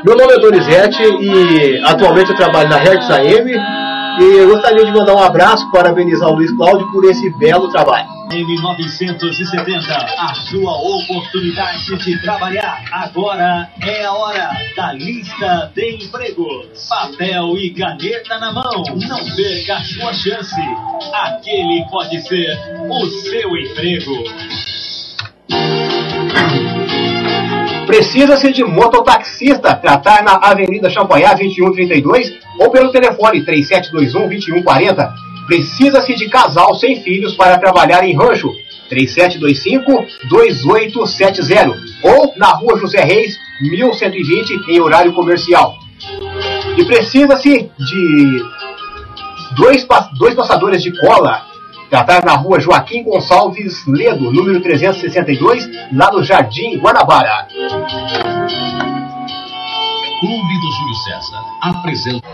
Meu nome é Donizete e atualmente eu trabalho na Hertz AM e eu gostaria de mandar um abraço, parabenizar o Luiz Cláudio por esse belo trabalho. M970, a sua oportunidade de trabalhar. Agora é a hora da lista de empregos. Papel e caneta na mão. Não perca a sua chance. Aquele pode ser o seu emprego. Precisa-se de mototaxista, tratar na Avenida Champagnat 2132 ou pelo telefone 3721-2140. Precisa-se de casal sem filhos para trabalhar em rancho, 3725-2870 ou na Rua José Reis, 1120, em horário comercial. E precisa-se de dois passadores de cola, tratar na Rua Joaquim Gonçalves Ledo, número 362, lá no Jardim Guanabara. Clube do Júlio César apresenta